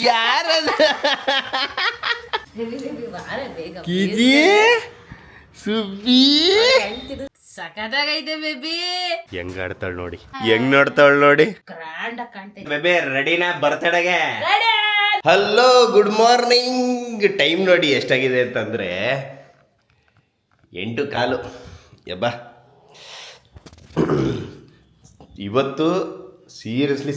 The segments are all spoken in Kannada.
ಯಾರದು ಕಿಜಿ ಸುಬ್ಬಿ ಸಖತ್ತಾಗೈತೆ ಬೇಬಿ. ಹೆಂಗ್ ಆಡ್ತಾಳ ನೋಡಿ, ಹೆಂಗ್ ನೋಡ್ತಾಳ ನೋಡಿ. ಗ್ರ್ಯಾಂಡ್ ಕಾಣ್ತೈತೆ ಬೇಬಿ ರೆಡಿನಾ ಬರ್ತಡೆಗೆ? Hello good morning. ಟೈಮ್ ನೋಡಿ ಎಷ್ಟಾಗಿದೆ ಅಂತಂದ್ರೆ 8:15. ಯಬ್ಬಾ ಇವತ್ತು ಸೀರಿಯಸ್ಲಿ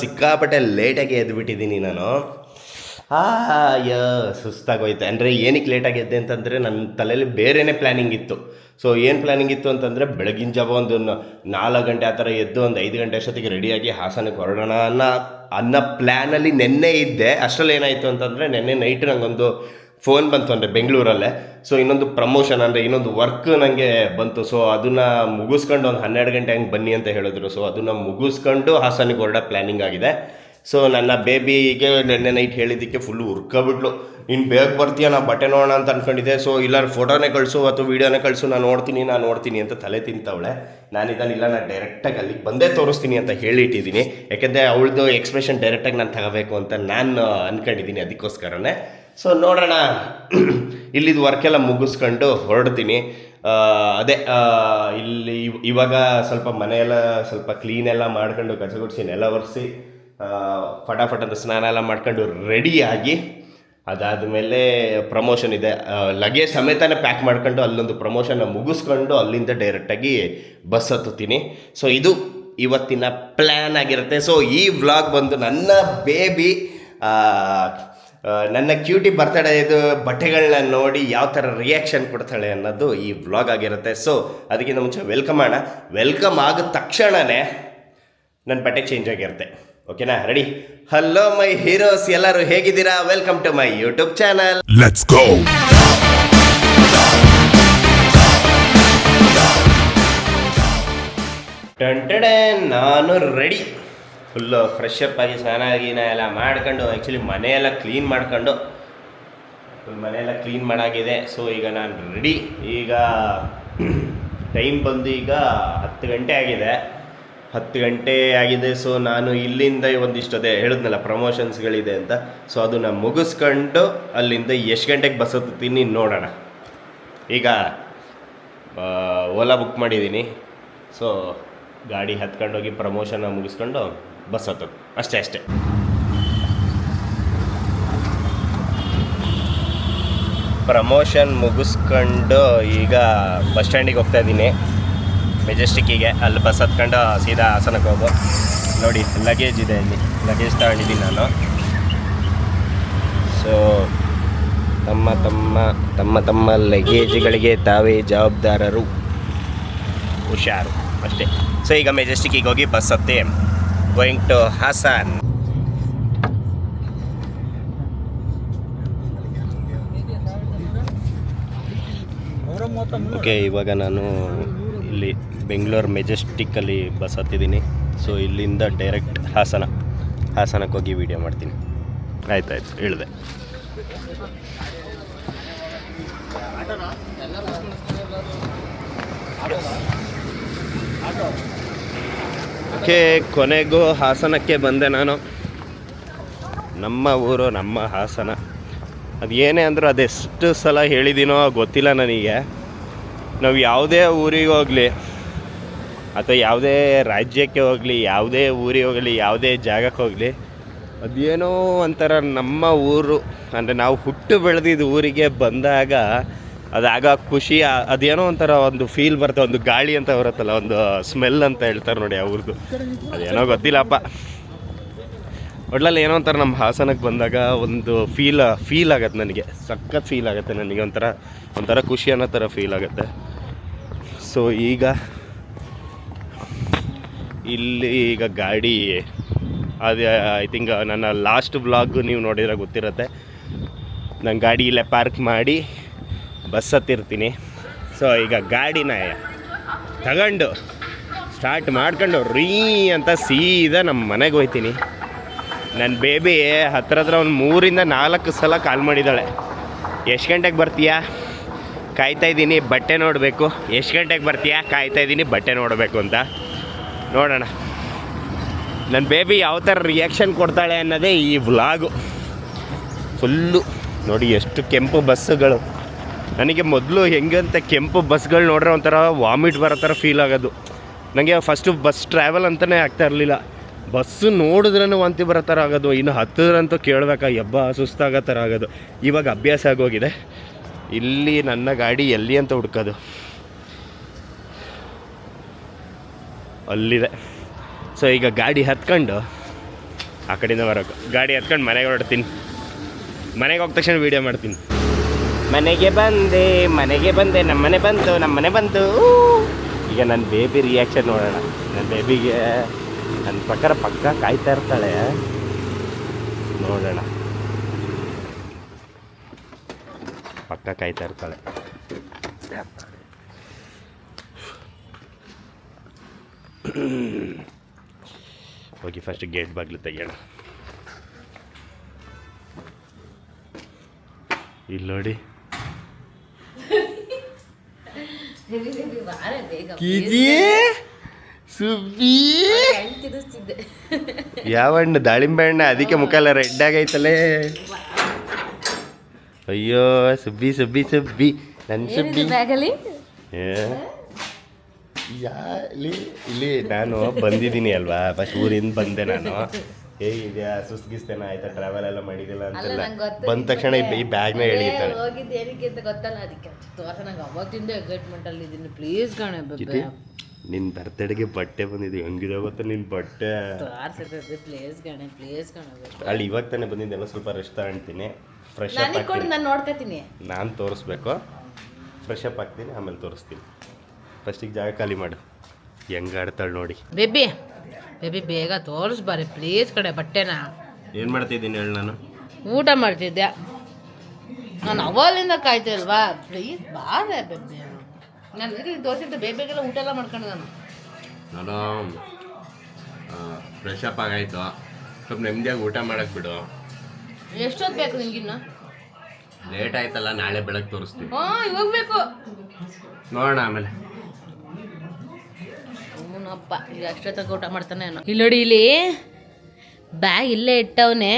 ಸಿಕ್ಕಾಪಟ್ಟೆ ಲೇಟಾಗಿ ಎದ್ಬಿಟ್ಟಿದ್ದೀನಿ ನಾನು. ಸುಸ್ತಾಗೋಯ್ತು. ಅಂದರೆ ಏನಕ್ಕೆ ಲೇಟಾಗಿ ಎದ್ದೆ ಅಂತಂದರೆ ನನ್ನ ತಲೆಯಲ್ಲಿ ಬೇರೆಯೇ ಪ್ಲ್ಯಾನಿಂಗ್ ಇತ್ತು. ಸೊ ಏನು ಪ್ಲ್ಯಾನಿಂಗ್ ಇತ್ತು ಅಂತಂದರೆ ಬೆಳಗಿನ ಜಾವ ಒಂದು 4 ಗಂಟೆ ಆ ಥರ ಎದ್ದು ಒಂದು 5 ಗಂಟೆ ಅಷ್ಟೊತ್ತಿಗೆ ರೆಡಿಯಾಗಿ ಹಾಸನಕ್ಕೆ ಹೊರಡೋಣ ಅನ್ನೋ ಪ್ಲ್ಯಾನಲ್ಲಿ ನೆನ್ನೆ ಇದ್ದೆ. ಅಷ್ಟರಲ್ಲಿ ಏನಾಯಿತು ಅಂತಂದರೆ ನೆನ್ನೆ ನೈಟ್ ನನಗೊಂದು ಫೋನ್ ಬಂತು ಅಂದರೆ ಬೆಂಗಳೂರಲ್ಲೇ. ಸೊ ಇನ್ನೊಂದು ಪ್ರಮೋಷನ್ ಅಂದರೆ ಇನ್ನೊಂದು ವರ್ಕ್ ನನಗೆ ಬಂತು. ಸೊ ಅದನ್ನು ಮುಗಿಸ್ಕೊಂಡು ಒಂದು 12 ಗಂಟೆ ಹಂಗೆ ಬನ್ನಿ ಅಂತ ಹೇಳಿದ್ರು. ಸೊ ಅದನ್ನು ಮುಗಿಸ್ಕೊಂಡು ಹಾಸನಿಗೆ ಹೊರಡೋ ಪ್ಲ್ಯಾನಿಂಗ್ ಆಗಿದೆ. ಸೊ ನನ್ನ ಬೇಬಿಗೆ ನೆನ್ನೆ ನೈಟ್ ಹೇಳಿದ್ದಕ್ಕೆ ಫುಲ್ಲು ಹುರ್ಕೊಬಿಟ್ಲು. ಇನ್ನು ಬೇಗ ಬರ್ತೀಯ, ನಾ ಬಟ್ಟೆ ನೋಡೋಣ ಅಂತ ಅಂದ್ಕೊಂಡಿದ್ದೆ. ಸೊ ಇಲ್ಲ ಫೋಟೋನೇ ಕಳಿಸು ಅಥವಾ ವೀಡಿಯೋನೇ ಕಳಿಸು, ನಾನು ನೋಡ್ತೀನಿ ಅಂತ ತಲೆ ತಿಂತವಳೆ. ನಾನಿದ್ದಾನಿಲ್ಲ, ನಾನು ಡೈರೆಕ್ಟಾಗಿ ಅಲ್ಲಿಗೆ ಬಂದೇ ತೋರಿಸ್ತೀನಿ ಅಂತ ಹೇಳಿಟ್ಟಿದ್ದೀನಿ. ಯಾಕೆಂದರೆ ಅವಳದು ಎಕ್ಸ್ಪ್ರೆಷನ್ ಡೈರೆಕ್ಟಾಗಿ ನಾನು ತಗೋಬೇಕು ಅಂತ ನಾನು ಅಂದ್ಕೊಂಡಿದ್ದೀನಿ. ಅದಕ್ಕೋಸ್ಕರನೇ ಸೊ ನೋಡೋಣ. ಇಲ್ಲಿದ್ದು ವರ್ಕೆಲ್ಲ ಮುಗಿಸ್ಕೊಂಡು ಹೊರಡ್ತೀನಿ. ಅದೇ ಇಲ್ಲಿ ಇವಾಗ ಸ್ವಲ್ಪ ಮನೆಯೆಲ್ಲ ಸ್ವಲ್ಪ ಕ್ಲೀನೆಲ್ಲ ಮಾಡ್ಕೊಂಡು ಕಸ ಗುಡಿಸಿ ನೆಲ ಒರೆಸಿ ಫಟಾಫಟ್ ಅಂತ ಸ್ನಾನ ಎಲ್ಲ ಮಾಡ್ಕೊಂಡು ರೆಡಿಯಾಗಿ ಅದಾದಮೇಲೆ ಪ್ರಮೋಷನ್ ಇದೆ. ಲಗೇಜ್ ಸಮೇತನೇ ಪ್ಯಾಕ್ ಮಾಡ್ಕೊಂಡು ಅಲ್ಲೊಂದು ಪ್ರಮೋಷನ್ನ ಮುಗಿಸ್ಕೊಂಡು ಅಲ್ಲಿಂದ ಡೈರೆಕ್ಟಾಗಿ ಬಸ್ ಹತ್ತುತ್ತೀನಿ. ಸೊ ಇದು ಇವತ್ತಿನ ಪ್ಲ್ಯಾನ್ ಆಗಿರುತ್ತೆ. ಸೊ ಈ ವ್ಲಾಗ್ ಬಂದು ನನ್ನ ಬೇಬಿ ನನ್ನ ಕ್ಯೂಟಿ ಬರ್ತಡೇ ಇದು ಬಟ್ಟೆಗಳನ್ನ ನೋಡಿ ಯಾವ ಥರ ರಿಯಾಕ್ಷನ್ ಕೊಡ್ತಾಳೆ ಅನ್ನೋದು ಈ ವ್ಲಾಗ್ ಆಗಿರುತ್ತೆ. ಸೊ ಅದಕ್ಕಿಂತ ಮುಂಚೆ ವೆಲ್ಕಮ್ ಮಾಡೋಣ. ವೆಲ್ಕಮ್ ಆಗಿದ ತಕ್ಷಣವೇ ನನ್ನ ಬಟ್ಟೆ ಚೇಂಜ್ ಆಗಿರುತ್ತೆ. ಓಕೆನಾ? ರೆಡಿ? ಹಲೋ ಮೈ ಹೀರೋಸ್, ಎಲ್ಲರೂ ಹೇಗಿದ್ದೀರಾ? Welcome to my YouTube channel. Let's go. ಟಂಟಡೆ ನಾನು ರೆಡಿ. ಫುಲ್ಲು ಫ್ರೆಶ್ ಅಪ್ ಆಗಿ ಸ್ನಾನ ಎಲ್ಲ ಮಾಡ್ಕೊಂಡು ಆ್ಯಕ್ಚುಲಿ ಮನೆಯೆಲ್ಲ ಕ್ಲೀನ್ ಮಾಡ್ಕೊಂಡು ಮನೆಯೆಲ್ಲ ಕ್ಲೀನ್ ಮಾಡಾಗಿದೆ. ಸೊ ಈಗ ನಾನು ರೆಡಿ. ಈಗ ಟೈಮ್ ಬಂದು ಈಗ 10 ಗಂಟೆ ಆಗಿದೆ. 10 ಗಂಟೆ ಆಗಿದೆ. ಸೊ ನಾನು ಇಲ್ಲಿಂದ ಒಂದಿಷ್ಟು ಅದೇ ಹೇಳಿದ್ನಲ್ಲ ಪ್ರಮೋಷನ್ಸ್ಗಳಿದೆ ಅಂತ. ಸೊ ಅದನ್ನು ಮುಗಿಸ್ಕೊಂಡು ಅಲ್ಲಿಂದ ಎಷ್ಟು ಗಂಟೆಗೆ ಬಸ್ ಹತ್ತೀನಿ ನೋಡೋಣ. ಈಗ ಓಲಾ ಬುಕ್ ಮಾಡಿದ್ದೀನಿ. ಸೊ ಗಾಡಿ ಹತ್ಕೊಂಡೋಗಿ ಪ್ರಮೋಷನ್ನ ಮುಗಿಸ್ಕೊಂಡು ಬಸ್ ಹತ್ತೋದು ಅಷ್ಟೇ. ಪ್ರಮೋಷನ್ ಮುಗಿಸ್ಕೊಂಡು ಈಗ ಬಸ್ ಸ್ಟ್ಯಾಂಡಿಗೆ ಹೋಗ್ತಾ ಇದ್ದೀನಿ, ಮೆಜೆಸ್ಟಿಕ್ಕಿಗೆ. ಅಲ್ಲಿ ಬಸ್ ಹತ್ಕೊಂಡು ಸೀದಾ ಹಾಸನಕ್ಕೆ ಹೋಗು. ನೋಡಿ ಲಗೇಜ್ ಇದೆ, ಇಲ್ಲಿ ಲಗೇಜ್ ತಗೊಂಡಿದ್ದೀನಿ ನಾನು. ಸೊ ತಮ್ಮ ಲಗೇಜ್ಗಳಿಗೆ ತಾವೇ ಜವಾಬ್ದಾರರು, ಹುಷಾರು ಅಷ್ಟೇ. ಸೊ ಈಗ ಮೆಜೆಸ್ಟಿಕ್ಕಿಗೆ ಹೋಗಿ ಬಸ್ ಹತ್ತಿ ಗೋಯಿಂಗ್ ಟು ಹಾಸನ್. ಓಕೆ, ಇವಾಗ ನಾನು ಇಲ್ಲಿ ಬೆಂಗಳೂರು ಮೆಜೆಸ್ಟಿಕ್ಕಲ್ಲಿ ಬಸ್ ಹತ್ತಿದ್ದೀನಿ. ಸೊ ಇಲ್ಲಿಂದ ಡೈರೆಕ್ಟ್ ಹಾಸನಕ್ಕೆ ಹೋಗಿ ವೀಡಿಯೋ ಮಾಡ್ತೀನಿ. ಆಯ್ತಾಯ್ತು, ಹೇಳಿದೆ. ಓಕೆ, ಕೊನೆಗೂ ಹಾಸನಕ್ಕೆ ಬಂದೆ ನಾನು. ನಮ್ಮ ಊರು, ನಮ್ಮ ಹಾಸನ. ಅದು ಏನೇ ಅಂದರೂ ಅದೆಷ್ಟು ಸಲ ಹೇಳಿದ್ದೀನೋ ಗೊತ್ತಿಲ್ಲ ನನಗೆ. ನಾವು ಯಾವುದೇ ಊರಿಗೆ ಹೋಗಲಿ ಅಥವಾ ಯಾವುದೇ ರಾಜ್ಯಕ್ಕೆ ಹೋಗಲಿ, ಯಾವುದೇ ಊರಿಗೆ ಹೋಗಲಿ, ಯಾವುದೇ ಜಾಗಕ್ಕೆ ಹೋಗಲಿ, ಅದೇನೋ ಒಂಥರ ನಮ್ಮ ಊರು ಅಂದರೆ ನಾವು ಹುಟ್ಟು ಬೆಳೆದಿದ್ದು ಊರಿಗೆ ಬಂದಾಗ ಅದಾಗ ಖುಷಿ, ಅದೇನೋ ಒಂಥರ ಒಂದು ಫೀಲ್ ಬರುತ್ತೆ. ಒಂದು ಗಾಳಿ ಅಂತ ಬರುತ್ತಲ್ಲ, ಒಂದು ಸ್ಮೆಲ್ ಅಂತ ಹೇಳ್ತಾರೆ ನೋಡಿ ಅವ್ರದ್ದು. ಅದೇನೋ ಗೊತ್ತಿಲ್ಲಪ್ಪ, ಒಟ್ಲಲ್ಲಿ ಏನೋ ಒಂಥರ ನಮ್ಮ ಹಾಸನಕ್ಕೆ ಬಂದಾಗ ಒಂದು ಫೀಲ್ ಆಗುತ್ತೆ ನನಗೆ. ಸಖತ್ ಫೀಲ್ ಆಗುತ್ತೆ ನನಗೆ. ಒಂಥರ ಖುಷಿ ಅನ್ನೋ ಥರ ಫೀಲ್ ಆಗುತ್ತೆ. ಸೊ ಈಗ ಇಲ್ಲಿ ಈಗ ಗಾಡಿ ಅದು ಐ ಥಿಂಕ್ ನನ್ನ ಲಾಸ್ಟ್ ವ್ಲಾಗು ನೀವು ನೋಡಿದ್ರೆ ಗೊತ್ತಿರುತ್ತೆ. ನಾನು ಗಾಡಿ ಇಲ್ಲೇ ಪಾರ್ಕ್ ಮಾಡಿ ಬಸ್ ಹತ್ತಿರ್ತೀನಿ. ಸೊ ಈಗ ಗಾಡಿನ ತಗೊಂಡು ಸ್ಟಾರ್ಟ್ ಮಾಡ್ಕೊಂಡು ರೀ ಅಂತ ಸೀದಾ ನಮ್ಮ ಮನೆಗೆ ಹೋಗ್ತೀನಿ. ನನ್ನ ಬೇಬಿ ಹತ್ರ ಒಂದು 3-4 ಸಲ ಕಾಲ್ ಮಾಡಿದ್ದಾಳೆ. ಎಷ್ಟು ಗಂಟೆಗೆ ಬರ್ತೀಯಾ? ಕಾಯ್ತಾಯಿದ್ದೀನಿ, ಬಟ್ಟೆ ನೋಡಬೇಕು. ಎಷ್ಟು ಗಂಟೆಗೆ ಬರ್ತೀಯಾ? ಕಾಯ್ತಾಯಿದ್ದೀನಿ, ಬಟ್ಟೆ ನೋಡಬೇಕು ಅಂತ. ನೋಡೋಣ ನನ್ನ ಬೇಬಿ ಯಾವ ಥರ ರಿಯಾಕ್ಷನ್ ಕೊಡ್ತಾಳೆ ಅನ್ನೋದೇ ಈ ವ್ಲಾಗು ಫುಲ್ಲು. ನೋಡಿ ಎಷ್ಟು ಕೆಂಪು ಬಸ್ಸುಗಳು. ನನಗೆ ಮೊದಲು ಹೆಂಗಂತ ಕೆಂಪು ಬಸ್ಗಳು ನೋಡ್ರೆ ಒಂಥರ ವಾಮಿಟ್ ಬರೋ ಥರ ಫೀಲ್ ಆಗೋದು. ನನಗೆ ಫಸ್ಟು ಬಸ್ ಟ್ರಾವೆಲ್ ಅಂತಲೇ ಆಗ್ತಾ ಇರಲಿಲ್ಲ. ಬಸ್ಸು ನೋಡಿದ್ರೂ ವಾಂತಿ ಬರೋ ಥರ ಆಗೋದು, ಇನ್ನು ಹತ್ತಿದ್ರಂತೂ ಕೇಳಬೇಕಾ ಎಬ್ಬ ಸುಸ್ತಾಗೋ ಥರ ಆಗೋದು. ಇವಾಗ ಅಭ್ಯಾಸ ಆಗೋಗಿದೆ. ಇಲ್ಲಿ ನನ್ನ ಗಾಡಿ ಎಲ್ಲಿ ಅಂತ ಹುಡ್ಕೋದು, ಅಲ್ಲಿದೆ. ಸೊ ಈಗ ಗಾಡಿ ಹತ್ಕೊಂಡು ಆ ಕಡೆಯಿಂದ ಬರೋಕೆ, ಗಾಡಿ ಹತ್ಕೊಂಡು ಮನೆಗೆ ಹೊರಡ್ತೀನಿ. ಮನೆಗೆ ಹೋದ ತಕ್ಷಣ ವೀಡಿಯೋ ಮಾಡ್ತೀನಿ. ಮನೆಗೆ ಬಂದೆ ನಮ್ಮ ಮನೆ ಬಂತು. ಈಗ ನನ್ನ ಬೇಬಿ ರಿಯಾಕ್ಷನ್ ನೋಡೋಣ. ನನ್ನ ಬೇಬಿಗೆ ನನ್ನ ಪ್ರಕಾರ ಪಕ್ಕ ಕಾಯ್ತಾ ಇರ್ತಾಳೆ, ನೋಡೋಣ. ಪಕ್ಕ ಕಾಯ್ತಾ ಇರ್ತಾಳೆ. ಹೋಗಿ ಫಸ್ಟ್ ಗೇಟ್ ಬಾಗಿಲು ತೆಗಿಯೋಣ. ಇಲ್ಲಿ ನೋಡಿ, ಯಾವ ಹಣ್ಣು? ದಾಳಿಂಬೆ ಹಣ್ಣು. ಅದಕ್ಕೆ ಮುಖ ಎಲ್ಲ ರೆಡ್ ಆಗೈತಲೇ. ಅಯ್ಯೋ ಸುಬ್ಬಿ ನನ್ನ ಸುಬ್ಬಿ. ಇಲ್ಲಿ ನಾನು ಬಂದಿದ್ದೀನಿ ಅಲ್ವಾ, ಫಸ್ಟ್ ಊರಿಂದ ಬಂದೆ ನಾನು. ಹೇಗಿದೆಯಾ, ಸುಸ್ಗಿಸ್ತೇನ ಆಯ್ತಾ, ಟ್ರಾವೆಲ್ ಎಲ್ಲ ಮಾಡಿದಿಲ್ಲ ಅಂತೆಲ್ಲ ಬಂದ ತಕ್ಷಣ ಈ ಬ್ಯಾಗ್ನ ಹೇಳಿರ್ತಾಳೆ. ನಿನ್ನ ಬರ್ತಡೆಗೆ ಬಟ್ಟೆ ಬಂದಿದೆ, ಹೆಂಗಿದೆ ಗೊತ್ತಾ ನಿನ್ನ ಬಟ್ಟೆ? ಅಲ್ಲಿ ಇವಾಗ ತಾನೇ ಬಂದಿದ್ದೆಲ್ಲ, ಸ್ವಲ್ಪ ರೆಸ್ಟ್ ತಗೊಂತೀನಿ, ಫ್ರೆಶ್ ಅಪ್ ಆಗ್ತೀನಿ. ನಾನು ತೋರಿಸ್ಬೇಕು, ಫ್ರೆಶ್ ಅಪ್ ಆಗ್ತೀನಿ, ಆಮೇಲೆ ತೋರಿಸ್ತೀನಿ. ಫಸ್ಟಿಗೆ ಜಾಗ ಖಾಲಿ ಮಾಡು. ಹೆಂಗೆ ಆಡ್ತಾಳೆ ನೋಡಿ. ಬೇಬಿ ಬೇಗ ತೋರಿಸ್ಬಾರಿ ಪ್ಲೀಸ್ ಕಡೆ ಬಟ್ಟೆನ. ಏನು ಮಾಡ್ತಿದ್ದೀನಿ ಹೇಳಿ? ನಾನು ಊಟ ಮಾಡ್ತಿದ್ದೆ, ನಾನು ಅವಲಿಂದ ಕಾಯ್ತಿಲ್ವಾ? ಪ್ಲೀಸ್ ಬಾರೆ ಬೇಬಿ. ನಾನು ಇದಕ್ಕೆ ತೋರಿಸಿದ್ದೆ, ಬೇಬಿಗೆಲ್ಲ ಊಟ ಎಲ್ಲ ಮಾಡ್ಕೊಂಡು ನಾನು ಫ್ರೆಶ್ ಅಪ್ ಆಗಾಯ್ತು, ಸ್ವಲ್ಪ ನೆಮ್ಮದಿಯಾಗಿ ಊಟ ಮಾಡಕ್ಕೆ ಬಿಡು. ಎಷ್ಟೊತ್ತು ಬೇಕು ನಿಂಗಿನ್ನು? ಲೇಟ್ ಆಯ್ತಲ್ಲ, ನಾಳೆ ಬೆಳಗ್ಗೆ ತೋರಿಸ್ತೀನಿ. ಇವಾಗ ಬೇಕು, ನೋಡೋಣ ಆಮೇಲೆ. ಅವನಪ್ಪ ಈಗ ಅಷ್ಟೊತ್ತಾಗ ಊಟ ಮಾಡ್ತಾನೆ ಏನೋ. ಇಲ್ಲಿ ನೋಡಿ, ಇಲ್ಲಿ ಬ್ಯಾಗ್ ಇಲ್ಲೇ ಇಟ್ಟವನೆ,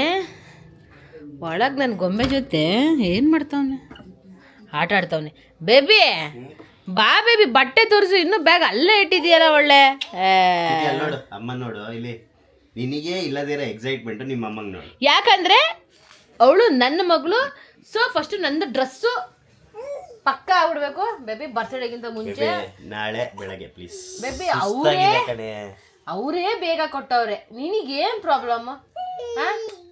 ಒಳಗೆ ನನ್ನ ಗೊಂಬೆ ಜೊತೆ ಏನು ಮಾಡ್ತಾವನೆ? ಆಟ ಆಡ್ತಾವನೆ. ಬೇಬಿ ಬಾ ಬೇಬಿ, ಬಟ್ಟೆ ತೋರಿಸು. ಇನ್ನೂ ಬ್ಯಾಗ್ ಅಲ್ಲೇ ಇಟ್ಟಿದೆಯಲ್ಲ ಒಳ್ಳೆ. ನೋಡು ಅಮ್ಮ, ನೋಡು ಇಲ್ಲಿ ನಿನಗೆ ಇಲ್ಲದಿರೋ ಎಕ್ಸೈಟ್ಮೆಂಟು ನಿಮ್ಮ ಅಮ್ಮಂಗೆ ನೋಡು. ಯಾಕಂದ್ರೆ ಅವಳು ನನ್ನ ಮಗಳು. ಸೊ ಫಸ್ಟ್ ನಂದು ಡ್ರೆಸ್ಸು ಪಕ್ಕ ಆಗ್ಬಿಡ್ಬೇಕು ಬೇಬಿ, ಬರ್ತ್ಡೇಗಿಂತ ಮುಂಚೆ. ನಾಳೆ ಬೆಳಗ್ಗೆ ಪ್ಲೀಸ್ ಬೇಬಿ. ಅವರೇ ಬೇಗ ಕೊಟ್ಟವ್ರೆ, ನಿನಗೇನ್ ಪ್ರಾಬ್ಲಮ್?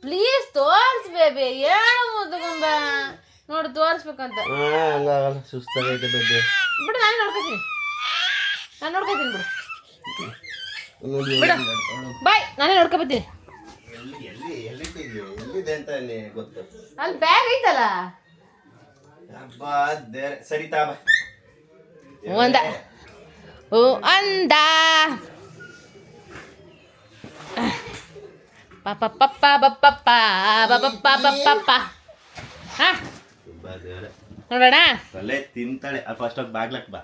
ಪ್ಲೀಸ್ ತೋರ್ಸ್ ಬೇಬಿ. ಏನು ಮುದ್ಕೊಂಬ ನೋಡು, ತೋರಿಸ್ಬೇಕಂತ. ಸುಸ್ತಾಗೈತೆ ಬೇಬಿ. ಬಿಡು, ನಾನು ನೋಡ್ಕೊತೀನಿ ಬಿಡು. ಬಾಯ್, ನಾನೇ ನೋಡ್ಕೊಬತ್ತೀನಿ. ಅಲ್ಲಿ ಬ್ಯಾಗ್ ಐತಲ್ಲ. ಸರಿತಾ ಅಂದ ಪಪ್ಪ ಪಪ್ಪ ಬಪ್ಪಪ್ಪ ಬಪ್ಪಪ್ಪ ಬಪ್ಪಪ್ಪ. ನೋಡೋಣ. ತಿಂತಾಳೆ ಫಸ್ಟ್ ಬಾಗ್ಲಕ್ ಬಾ.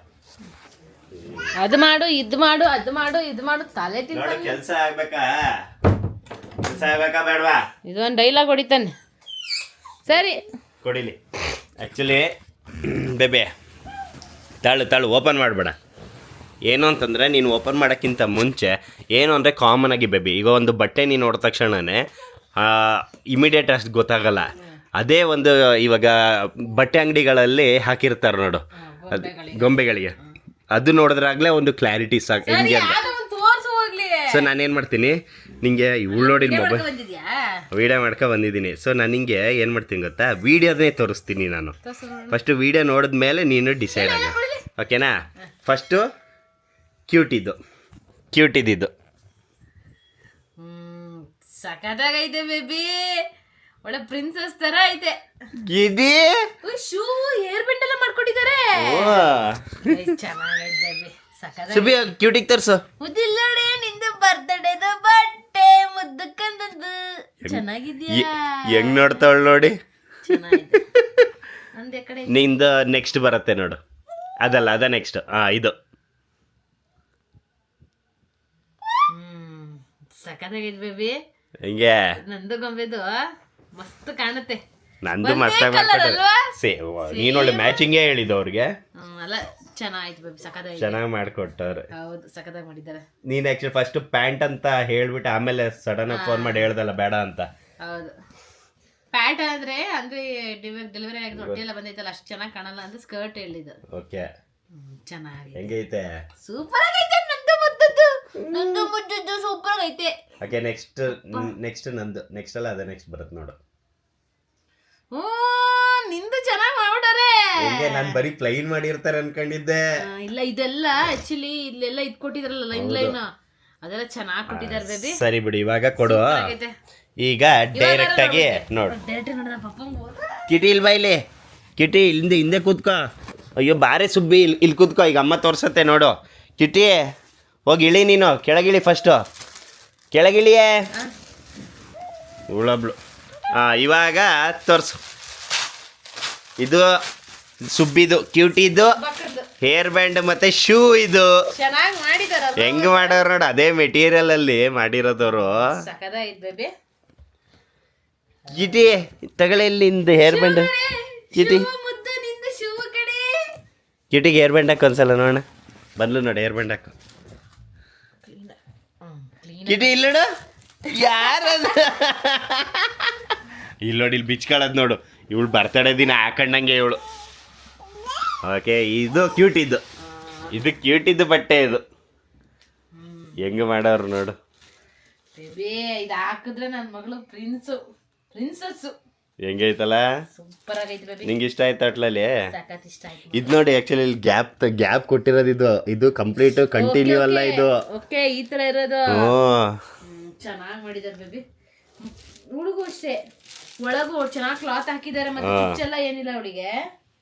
ಅದು ಮಾಡು, ಇದು ಮಾಡು, ಅದು ಮಾಡು, ಇದು ಮಾಡು, ತಲೆ ತಿಂತಾನೆ. ಕೆಲಸ ಆಗ್ಬೇಕಾ ಬೇಡವಾ? ಇದೊಂದು ಡೈಲಾಗ್ ಹೊಡಿತಾನೆ. ಸರಿ ಕೊಡಿಲಿ. ಆ್ಯಕ್ಚುಲಿ ಬೇಬೆ ತಾಳು ಓಪನ್ ಮಾಡಬೇಡ. ಏನು ಅಂತಂದರೆ, ನೀನು ಓಪನ್ ಮಾಡೋಕ್ಕಿಂತ ಮುಂಚೆ ಏನು ಅಂದರೆ ಕಾಮನ್ ಆಗಿ ಬೇಬಿ, ಈಗ ಒಂದು ಬಟ್ಟೆ ನೀನು ನೋಡಿದ ತಕ್ಷಣವೇ ಇಮಿಡಿಯೇಟ್ ಅಷ್ಟು ಗೊತ್ತಾಗಲ್ಲ. ಅದೇ ಒಂದು ಇವಾಗ ಬಟ್ಟೆ ಅಂಗಡಿಗಳಲ್ಲಿ ಹಾಕಿರ್ತಾರೆ ನೋಡು, ಅದು ಗೊಂಬೆಗಳಿಗೆ, ಅದು ನೋಡಿದ್ರಾಗಲೇ ಒಂದು ಕ್ಲಾರಿಟಿ ಸಾಕು ಹೆಂಗೆ ಅಂತ. ಸೊ ನಾನೇನು ಮಾಡ್ತೀನಿ, ನಿಂಗೆ ಇವಳು ನೋಡಿ ಮೊಬೈಲ್ ವೀಡಿಯೋ ಮಾಡ್ಕೊ ಬಂದಿದ್ದೀನಿ. ಸೊ ನಾನು ನಿಂಗೆ ಏನು ಮಾಡ್ತೀನಿ ಗೊತ್ತಾ, ವೀಡಿಯೋದೇ ತೋರಿಸ್ತೀನಿ ನಾನು. ಫಸ್ಟು ವೀಡಿಯೋ ನೋಡಿದ್ಮೇಲೆ ನೀನು ಡಿಸೈಡ್ ಆಗ, ಓಕೆನಾ? ಫಸ್ಟು ಕ್ಯೂಟ್ ಇದ್ದಿದ್ದು ಸಖತ್ತಾಗೈತೆ ಬೇಬಿ, ಒಳ್ಳೆ ಪ್ರಿನ್ಸಸ್ ತರ ಐತೆ. ಶೂ ಹೇರ್ ಬೆಂಡ್ ಎಲ್ಲ ಮಾಡ್ಕೊಟ್ಟಿದ್ದಾರೆ, ಚೆನ್ನಾಗೈತೆ ಬೇಬಿ. ಸುಬಿ ಕ್ಯೂಟಿಗೆ ತರ್ಸು. ಮುದ್ದಿಲ್ಲ ನಿಂದು ಬರ್ತ್ಡೇದು ಬಟ್ಟೆ ಮುದ್ದು ಕಂದದ್ದು ಚೆನ್ನಾಗಿದ್ಯಾ? ಹೆಂಗ್ ನೋಡ್ತಾವಳು ನೋಡಿ. ಒಂದೇ ಕಡೆ ನಿಂದು ನೆಕ್ಸ್ಟ್ ಬರುತ್ತೆ ನೋಡು. ಅದಲ್ಲ, ಅದ ನೆಕ್ಸ್ಟ್. ಇದು ಸಖತ್ತಾಗೈತೆ ಬೇಬಿ. ಹಿಂಗೆ ನಂದು ಗೊಂಬೆದು ಮಸ್ತ್ ಕಾಣುತ್ತೆ. ನಂದು ಮಸ್ತಾಗಿ ಮಾಡ್ಕೊಟ್ಟಾರೆ. ನೀನೊಳ್ಳೆ ಮ್ಯಾಚಿಂಗೇ ಹೇಳಿದ್ದು ಅವ್ರಿಗೆ. ಅಲ್ಲ ಚೆನ್ನಾಯ್ತು ಬೇಬಿ, ಸಖತ್ತಾಗಿ ಚೆನ್ನಾಗಿ ಮಾಡ್ಕೊಟ್ಟವ್ರೆ. ಹೌದು, ಸಖತ್ತಾಗಿ ಮಾಡಿದ್ದಾರೆ. ನೀನ್ ಆಕ್ಚುಲಿ ಫಸ್ಟ್ ಪ್ಯಾಂಟ್ ಅಂತ ಹೇಳ್ಬಿಟ್ಟು ಆಮೇಲೆ ಸಡನ್ ಆಗಿ ಫೋನ್ ಮಾಡಿ ಹೇಳ್ದಲ್ಲ ಬೇಡ ಅಂತ. ಹೌದು, ಪ್ಯಾಂಟ್ ಅಂದ್ರೆ ಡೆಲಿವರಿ ಆಗಿದ್ದು ಹೊಟ್ಟೆ ಎಲ್ಲ ಬಂದೈತಲ್ಲ, ಅಷ್ಟು ಚೆನ್ನಾಗಿ ಕಾಣಲ್ಲ ಅಂತ ಸ್ಕರ್ಟ್ ಹೇಳಿದ್ದು. ಓಕೆ, ಚೆನ್ನಾಗಿ ಹೆಂಗೈತೆ? ಸೂಪರ್ ಆಗೈತೆ. ನಂದು ಮುದ್ದದ್ದು ಸೂಪರ್ ಆಗೈತೆ. ಓಕೆ, ನೆಕ್ಸ್ಟ್ ನಂದು ನೆಕ್ಸ್ಟ್ ಅಲ್ಲ, ಅದೇ ನೆಕ್ಸ್ಟ್ ಬರುತ್ತೆ ನೋಡು. ನಿಂದು ಚೆನ್ನಾಗಿ ಮಾಡ್ಬಿಟ್ಟಾರೆ. ಹೆಂಗೆ ನಾನು ಬರೀ ಪ್ಲೈನ್ ಮಾಡಿರ್ತಾರೆ ಅನ್ಕೊಂಡಿದ್ದೆ. ಇಲ್ಲ, ಇದೆಲ್ಲ ಆಕ್ಚುಲಿ ಇಲ್ಲೆಲ್ಲ ಇದ್ ಕೊಟ್ಟಿದ್ರಲ್ಲ ಲೈನ್ ಅದೆಲ್ಲ ಚೆನ್ನಾಗಿ ಕೊಟ್ಟಿದ್ದಾರೆ ಬೇಬಿ. ಸರಿ ಬಿಡಿ, ಇವಾಗ ಕೊಡು. ಈಗ ಡೈರೆಕ್ಟ್ ಆಗಿ ನೋಡು. ಕಿಟಿ ಇಲ್ಲಿ ಬೈಲಿ, ಕಿಟಿ ಹಿಂದೆ ಕೂತ್ಕೋ. ಅಯ್ಯೋ ಬಾರೆ ಸುಬ್ಬಿ, ಇಲ್ಲಿ ಕೂತ್ಕೋ. ಈಗ ಅಮ್ಮ ತೋರ್ಸತ್ತೆ ನೋಡು. ಕಿಟಿ ಹೋಗಿ ಇಳಿ, ನೀನು ಕೆಳಗಿಳಿ, ಫಸ್ಟು ಕೆಳಗಿಳಿಯೇ ಉಳಬ್ಳು. ಇವಾಗ ತೋರ್ಸು. ಇದು ಸುಬ್ಬಿದು, ಕ್ಯೂಟಿದು ಹೇರ್ ಬ್ಯಾಂಡ್ ಮತ್ತೆ ಶೂ. ಇದು ಚೆನ್ನಾಗಿ ಮಾಡಿದಾರ. ಹೆಂಗ್ ಮಾಡೋರು ನೋಡು, ಅದೇ ಮೆಟೀರಿಯಲ್ ಅಲ್ಲಿ ಮಾಡಿರೋದವರು. ಬೇಬಿ ಕಿಟಿ ತಗೊಳ್ಳಿ ಇಲ್ಲಿಂದ ಹೇರ್ ಬ್ಯಾಂಡ್. ಕಿಟಿ ಕಿಟಿಗೆ ಹೇರ್ ಬ್ಯಾಂಡ್ ಹಾಕು ಒಂದ್ಸಲ ನೋಡೋಣ. ಬಂದ್ಲು ನೋಡಿ, ಹೇರ್ ಬ್ಯಾಂಡ್ ಹಾಕು. ಕಿಟಿ ಇಲ್ಲೋಡು, ಯಾರದು? ಇಲ್ಲಿ ನೋಡಿ, ಇಲ್ಲಿ ಬಿಚ್ಕೊಳ್ಳೋದು ನೋಡು. ಇವಳು ಬರ್ತಡೇ ದಿನ ಹಾಕೊಂಡಂಗೆ ಇವಳು. ಓಕೆ, ಇದು ಕ್ಯೂಟಿದ್ದು, ಇದು ಕ್ಯೂಟಿದ್ದು ಬಟ್ಟೆ. ಇದು ಹೆಂಗ್ ಮಾಡೋರು ನೋಡು. ಇದು ಹಾಕಿದ್ರೆ ನನ್ನ ಮಗಳು ಪ್ರಿನ್ಸಸ್ ಹೆಂಗೈತಲ್ಲ, ಸೂಪರ್ ಆಗೈತೆ ಬೇಬಿ. ನಿಂಗೆ ಇಷ್ಟ ಆಯ್ತು ಅಟ್ಲಲ್ಲಿ? ಸಖತ್ ಇಷ್ಟ ಆಯ್ತು. ಇದು ನೋಡಿ, ಆಕ್ಚುಲಿ ಇಲ್ಲಿ ಗ್ಯಾಪ್ ಕೊಟ್ಟಿರೋದು. ಇದು ಕಂಪ್ಲೀಟ್ ಕಂಟಿನ್ಯೂ ಅಲ್ಲ ಇದು. ಓಕೆ, ಈ ತರ ಇರೋದು ಚೆನ್ನಾಗಿ ಮಾಡಿದಾರೆ ಬೇಬಿ. ಹುಡುಗು ಅಷ್ಟೇ, ಒಳಗು ಚೆನ್ನಾಗಿ ಕ್ಲಾತ್ ಹಾಕಿದ್ದಾರೆ, ಮತ್ತೆ ಚುಚ್ಚೆಲ್ಲ ಏನಿಲ್ಲ ಅವಳಿಗೆ.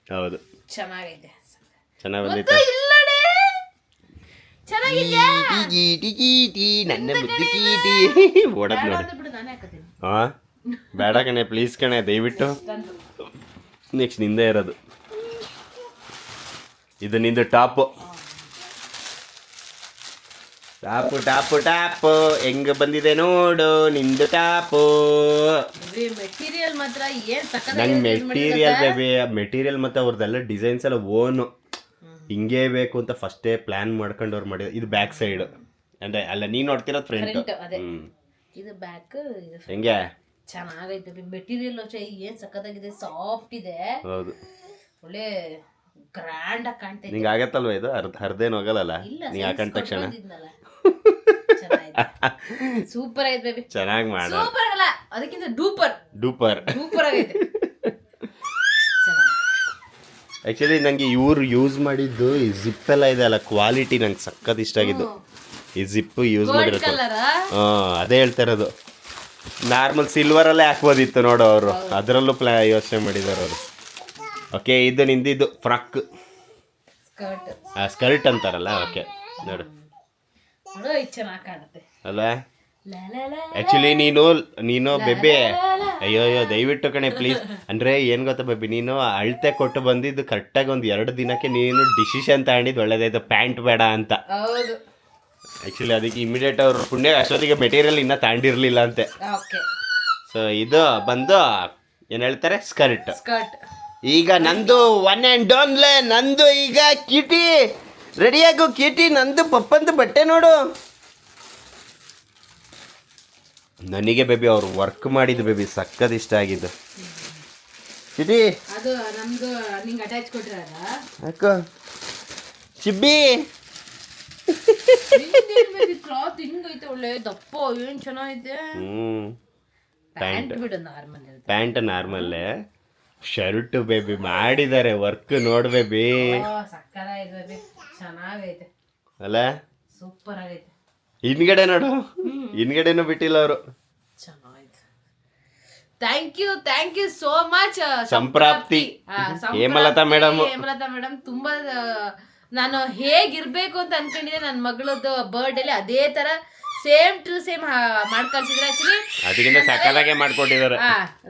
ಹೌದು, ಚೆನ್ನಾಗೈತೆ. ಚೆನ್ನಾಗಿ ಬಂದಿತ್ತು. ಚೆನ್ನಾಗಿದ್ಯಾ? ನನ್ನ ಬುದ್ಧಿ ಕೀಟಿ ಓಡದ್ ನೋಡಿ. ಬಿಡು, ನಾನೇ ಹಾಕತ್ತೀನಿ. ಹಾ, ಬೇಡ ಕಣೆ, ಪ್ಲೀಸ್ ಕಣೆ, ದಯವಿಟ್ಟು. ನೆಕ್ಸ್ಟ್ ನಿಂದೆ ಇರೋದು. ಇದು ನಿಂದು ಟಾಪು. ಟಾಪು ಹೆಂಗ ಬಂದಿದೆ ನೋಡು ನಿಂದು ಟಾಪು. ಮೆಟೀರಿಯಲ್ ಮಾತ್ರ ಏನ್ ನಂಗೆ ಮೆಟೀರಿಯಲ್ ಬೇಬಿ, ಮೆಟೀರಿಯಲ್ ಮತ್ತೆ ಅವ್ರದ್ದೆಲ್ಲ ಡಿಸೈನ್ಸ್ ಎಲ್ಲ ಓನು. ಹಿಂಗೇ ಬೇಕು ಅಂತ ಫಸ್ಟೇ ಪ್ಲಾನ್ ಮಾಡ್ಕೊಂಡು ಅವ್ರು ಮಾಡಿದ್ರು. ಇದು ಬ್ಯಾಕ್ ಸೈಡ್ ಅಂದ್ರೆ ಅಲ್ಲ, ನೀನ್ ನೋಡ್ತಿರೋದು ಫ್ರಂಟ್. ಇದು ಬ್ಯಾಕ್. ಹೆಂಗೆ ಚೆನ್ನಾಗೈತೆ ಮೆಟೀರಿಯಲ್ ಏನ್ ಸಖತ್ತಾಗಿದೆ, ಸಾಫ್ಟ್ ಇದೆ. ಹೌದು, ಒಳ್ಳೆ ಗ್ರ್ಯಾಂಡ್ ಆಗಿ ಕಾಣ್ತೈತೆ. ನಿಂಗೆ ಆಗತ್ತಲ್ವ ಇದು? ಹರ್ದೇನು ಹೋಗಲ್ಲ ನೀ ಹಾಕೊಂಡ ತಕ್ಷಣ. ಸೂಪರ್ ಆಗೈತೆ ಬೇಬಿ, ಚೆನ್ನಾಗಿ ಮಾಡ. ಸೂಪರ್ ಅಲ್ಲ, ಅದಕ್ಕಿಂತ ಡೂಪರ್ ಆಗೈತೆ. ಆಕ್ಚುಲಿ ನಂಗೆ ಇವ್ರು ಯೂಸ್ ಮಾಡಿದ್ದು ಈ ಜಿಪ್ ಎಲ್ಲ ಇದೆ ಅಲ್ಲ, ಕ್ವಾಲಿಟಿ ನಂಗೆ ಸಖತ್ ಇಷ್ಟ ಆಗಿದ್ದು. ಈ ಜಿಪ್ ಯೂಸ್ ಮಾಡಿರೋದು. ಅದೇ ಹೇಳ್ತಾ ಇರೋದು. ನಾರ್ಮಲ್ ಸಿಲ್ವರಲ್ಲೇ ಹಾಕ್ಬೋದಿತ್ತು ನೋಡು ಅವರು, ಅದರಲ್ಲೂ ಯೋಚನೆ ಮಾಡಿದಾರೆ ಅವರು. ಓಕೆ, ಇದು ನಿಂದಿದ್ದು ಫ್ರಾಕ್ ಸ್ಕರ್ಟ್ ಅಂತಾರಲ್ಲ. ಓಕೆ ನೋಡು, ಅಲ್ಲ ಆಕ್ಚುಲಿ ನೀನು ಬೇಬಿ, ಅಯ್ಯೋ ದಯವಿಟ್ಟು ಕಣೆ ಪ್ಲೀಸ್. ಅಂದ್ರೆ ಏನ್ ಗೊತ್ತಾ ಬೇಬಿ, ನೀನು ಅಳತೆ ಕೊಟ್ಟು ಬಂದಿದ್ದು ಕರೆಕ್ಟಾಗಿ ಒಂದು 2 ದಿನಕ್ಕೆ ನೀನು ಡಿಸಿಷನ್ ತಗೊಂಡಿದ್ದು ಒಳ್ಳೇದಾಯ್ತು, ಪ್ಯಾಂಟ್ ಬೇಡ ಅಂತ. ಆಕ್ಚುಲಿ ಅದಕ್ಕೆ ಇಮಿಡಿಯೇಟ್ ಅವ್ರು ಪುಣ್ಯ ಅಷ್ಟೊತ್ತಿಗೆ ಮೆಟೀರಿಯಲ್ ಇನ್ನೂ ತಗೊಂಡಿರ್ಲಿಲ್ಲ ಅಂತೆ. ಸೊ ಇದು ಬಂದು ಏನ್ ಹೇಳ್ತಾರೆ, ಸ್ಕರ್ಟ್. ಈಗ ನಂದು ಒನ್ ಆ್ಯಂಡ್ ಓನ್ಲಿ ನಂದು. ಈಗ ಕಿಟಿ ರೆಡಿಯಾಗು. ಕಿಟಿ ನಂದು ಪಪ್ಪಂದು ಬಟ್ಟೆ ನೋಡು. ನನಗೆ ಬೇಬಿ ಅವ್ರು ವರ್ಕ್ ಮಾಡಿದ್ದು ಬೇಬಿ ಸಕ್ಕತ್ ಇಷ್ಟ ಆಗಿದ್ದು. ಕಿಟಿ ಅದು ನಮ್ದು ನಿಂಗೆ ಅಟ್ಯಾಚ್ ಕೊಟ್ಟಿರಲ್ಲ ಅಕ್ಕ ಚಿಬ್ಬಿ. ಕ್ಲಾತ್ ಹಿಂಗೈತೆ, ಒಳ್ಳೆ ದಪ್ಪ, ಏನ್ ಚೆನ್ನಾಗೈತೆ. ಪ್ಯಾಂಟ್ ನಾರ್ಮಲ್, ಶರ್ಟ್ ಬೇಬಿ ಮಾಡಿದ್ದಾರೆ ವರ್ಕ್ ನೋಡ್ ಬೇಬಿ. ಚೆನ್ನಾಗೈತೆ ಅಲ್ಲ, ಸೂಪರ್ ಆಗೈತೆ. ಹಿಂದ್ಗಡೆ ನೋಡು, ಹಿಂದ್ಗಡೆನೂ ಬಿಟ್ಟಿಲ್ಲ ಅವರು. ಚೆನ್ನಾಗೈತೆ. Thank you so much Samprapti Hemalatha madam. ತುಂಬಾ ನಾನು ಹೇಗಿರ್ಬೇಕು ಅಂತ ಅನ್ಕೊಂಡಿದ್ದೆ, ನನ್ನ ಮಗಳದ್ದು ಬರ್ಡೇಲಿ ಅದೇ ತರ ಸೇಮ್ ಟು ಸೇಮ್ ಮಾಡ್ಕಳ್ಸಿದ್ರೆ. ಆಕ್ಚುಲಿ ಅದಕ್ಕಿಂತ ಸಕ್ಕತ್ತಾಗೆ ಮಾಡ್ಕೊಟ್ಟಿದ್ದಾರೆ.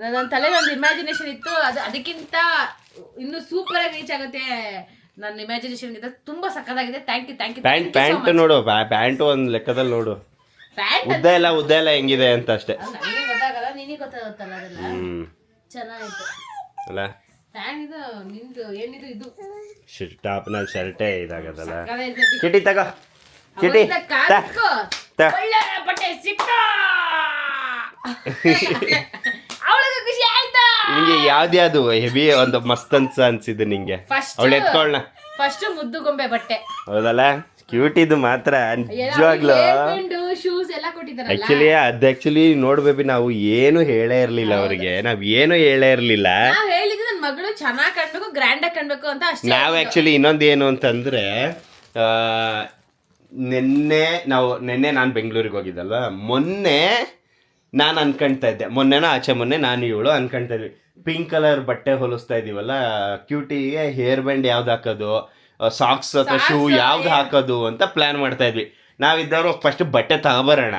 ನನ್ನ ತಲೆಗೆ ಒಂದು ಇಮ್ಯಾಜಿನೇಷನ್ ಇತ್ತು, ಅದಕ್ಕಿಂತ ಇನ್ನು ಸೂಪರ್ ಆಗಿ ರೀಚ್ ಆಗುತ್ತೆ ನನ್ನ ಇಮ್ಯಾಜಿನೇಷನ್. ತುಂಬಾ ಸಕ್ಕತ್ತಾಗಿದೆ. Thank you. ಪ್ಯಾಂಟ್ ನೋಡು, ಪ್ಯಾಂಟ್ ಒಂದು ಲೆಕ್ಕದಲ್ಲಿ ನೋಡು. ಉದ್ದ ಎಲ್ಲ ಹೆಂಗಿದೆ ಅಂತ ಅಷ್ಟೇ. ನನಗೆ ಗೊತ್ತಾಗಲ್ಲ, ನಿನಗೆ ಗೊತ್ತಾಗುತ್ತಲ್ಲ ಅದೆಲ್ಲ. ಚೆನ್ನಾಗಿತ್ತು ಅಲ್ಲ ಫ್ಯಾನ್ ಇದು ನಿಂದು ಏನಿದು ಇದು ಟಾಪ್ನ ಶರ್ಟೇ ಇದಾಗದಲ್ಲ. ಸಕ್ಕತ್ತಾಗಿ ಇರ್ತೈತಿ. ಚಿಟಿ ತಗೋ, ಚಿಟಿ ಅವತ್ತಿನ ಕಾಲಕ್ಕೂ ತ. ಒಳ್ಳೆ ಬಟ್ಟೆ ಸಿಕ್ಕ ಅವಳಿಗೆ ಖುಷಿ ಆಯ್ತಾ? ನಿಂಗೆ ಯಾವ್ದ್ಯಾವ್ದು ಹೆವಿ ಒಂದು ಮಸ್ತ್ ಅನ್ಸಿದ್ದು ನಿಂಗೆ? ಅವಳು ಎತ್ಕೊಳ್ಳ ಫಸ್ಟ್ ಮುದ್ದು ಗೊಂಬೆ ಬಟ್ಟೆ. ಹೌದಲ್ಲ, ಕ್ಯೂಟ್ ಇದು ಮಾತ್ರ ನಿಜವಾಗ್ಲು. ಶೂಸ್ ಎಲ್ಲ ಕೊಟ್ಟಿದ್ದಾರಲ್ಲ. ಆಕ್ಚುಲಿ ನೋಡ್ಬೇಬಿ, ನಾವು ಏನು ಹೇಳೇ ಇರ್ಲಿಲ್ಲ ಅವ್ರಿಗೆ, ನಾವ್ ಏನು ಹೇಳೇ ಇರ್ಲಿಲ್ಲ. ನಾವ್ ಹೇಳಿದ್ದು ನನ್ನ ಮಗಳು ಚೆನ್ನಾಗ್ ಕಾಣ್ಬೇಕು, ಗ್ರ್ಯಾಂಡ್ ಆಗಿ ಕಾಣ್ಬೇಕು ಅಂತ ಅಷ್ಟೇ. ನಾವ್ ಆಕ್ಚುಲಿ ಇನ್ನೊಂದು ಏನು ಅಂತಂದ್ರೆ, ನಿನ್ನೆ ನಾನು ಬೆಂಗಳೂರಿಗೆ ಹೋಗಿದ್ದಲ್ವಾ, ಮೊನ್ನೆ ನಾನು ಅನ್ಕೊಂತಾ ಇದ್ದೆ, ಮೊನ್ನೆ ನಾನು ಇವಳು ಅನ್ಕೊಂತಾ ಇದ್ವಿ ಪಿಂಕ್ ಕಲರ್ ಬಟ್ಟೆ ಹೊಲಿಸ್ತಾ ಇದೀವಲ್ಲ, ಕ್ಯೂಟಿಗೆ ಹೇರ್ ಬ್ಯಾಂಡ್ ಯಾವ್ದು ಹಾಕೋದು, ಸಾಕ್ಸ್ ಅಥವಾ ಶೂ ಯಾವ್ದು ಹಾಕೋದು ಅಂತ ಪ್ಲಾನ್ ಮಾಡ್ತಾ ಇದ್ವಿ. ನಾವಿದ್ದವರು ಫಸ್ಟ್ ಬಟ್ಟೆ ತಗೊಬರೋಣ,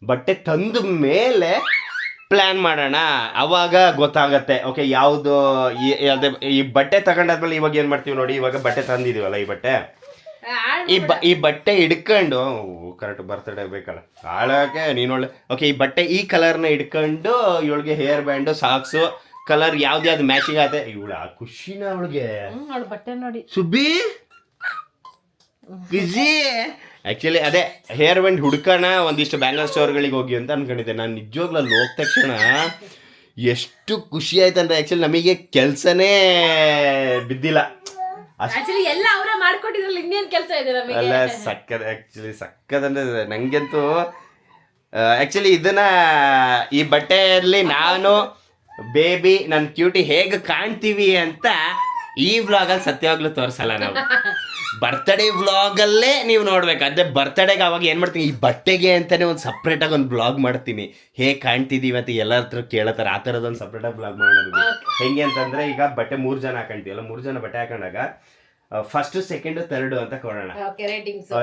ಬಟ್ಟೆ ತಂದ ಮೇಲೆ ಪ್ಲ್ಯಾನ್ ಮಾಡೋಣ, ಅವಾಗ ಗೊತ್ತಾಗತ್ತೆ ಓಕೆ ಯಾವುದು. ಈ ಬಟ್ಟೆ ತಗೊಂಡಾದ್ಮೇಲೆ ಇವಾಗ ಏನು ಮಾಡ್ತೀವಿ ನೋಡಿ, ಇವಾಗ ಬಟ್ಟೆ ತಂದಿದೀವಲ್ಲ, ಈ ಬಟ್ಟೆ ಈ ಬಟ್ಟೆ ಹಿಡ್ಕೊಂಡು ಕರೆಕ್ಟ್ ಬರ್ತಡೇ ಬೇಕಲ್ಲ ಹಾಳಕ್ಕೆ ನೀನೊಳ್ಳೆ. ಓಕೆ, ಈ ಬಟ್ಟೆ ಈ ಕಲರ್ನ ಹಿಡ್ಕೊಂಡು ಇವಳಿಗೆ ಹೇರ್ ಬ್ಯಾಂಡು ಸಾಕ್ಸು ಕಲರ್ ಯಾವ್ದು ಮ್ಯಾಚಿಂಗ್ ಆಗುತ್ತೆ. ಇವಳು ಆ ಖುಷಿನ ಅವಳಿಗೆ ಬಟ್ಟೆ ನೋಡಿ ಸುಬ್ಬಿ ಖುಷಿ. ಆಕ್ಚುಲಿ ಅದೇ ಹೇರ್ ಬ್ಯಾಂಡ್ ಹುಡ್ಕೋಣ ಒಂದಿಷ್ಟು ಬ್ಯಾಂಗಲ್ ಸ್ಟೋರ್ಗಳಿಗೆ ಹೋಗಿ ಅಂತ ಅನ್ಕೊಂಡಿದ್ದೆ. ನಾನು ನಿಜವಾಗ್ಲೂ ಅಲ್ಲಿ ಹೋದ ತಕ್ಷಣ ಎಷ್ಟು ಖುಷಿ ಆಯ್ತಂದ್ರೆ, ಆಕ್ಚುಲಿ ನಮಗೆ ಕೆಲಸನೇ ಬಿದ್ದಿಲ್ಲ. ಎಲ್ಲ ಅವರೇ ಮಾಡ್ಕೊಟ್ಟಿದ್ರಲ್ಲ, ಇನ್ನೇನ್ ಕೆಲಸ ಇದೆ ನಮಗೆ. ಅಲ್ಲ ಸಕ್ಕದಂದ್ರೆ ನಂಗಂತೂ ಆಕ್ಚುಲಿ ಇದನ್ನ ಈ ಬಟ್ಟೆಯಲ್ಲಿ ನಾನು ಬೇಬಿ ನನ್ನ ಕ್ಯೂಟಿ ಹೇಗೆ ಕಾಣ್ತೀವಿ ಅಂತ ಈ ವ್ಲಾಗಲ್ಲಿ ಸತ್ಯವಾಗ್ಲೂ ತೋರಿಸಲ್ಲ ನಾವು. ಬರ್ತ್ಡೇ ವ್ಲಾಗಲ್ಲೇ ನೀವು ನೋಡ್ಬೇಕು. ಅದೇ ಬರ್ತ್ಡೇಗೆ ಅವಾಗ ಏನು ಮಾಡ್ತೀನಿ, ಈ ಬಟ್ಟೆಗೆ ಅಂತಲೇ ಒಂದು ಸಪ್ರೇಟಾಗಿ ಒಂದು ಬ್ಲಾಗ್ ಮಾಡ್ತೀನಿ, ಹೇಗೆ ಕಾಣ್ತಿದ್ದೀವಿ ಅಂತ ಎಲ್ಲರ ಹತ್ರ ಕೇಳತ್ತಾರೆ. ಆ ಥರದೊಂದು ಸಪ್ರೇಟಾಗಿ ಬ್ಲಾಗ್ ಮಾಡೋದು ಹೆಂಗೆ ಅಂತಂದರೆ, ಈಗ ಬಟ್ಟೆ 3 ಜನ ಹಾಕೊಂತೀವಲ್ಲ, 3 ಜನ ಬಟ್ಟೆ ಹಾಕೊಂಡಾಗ ಫಸ್ಟ್ ಸೆಕೆಂಡ್ ಥರ್ಡ್ ಅಂತ ಕೊಡೋಣ,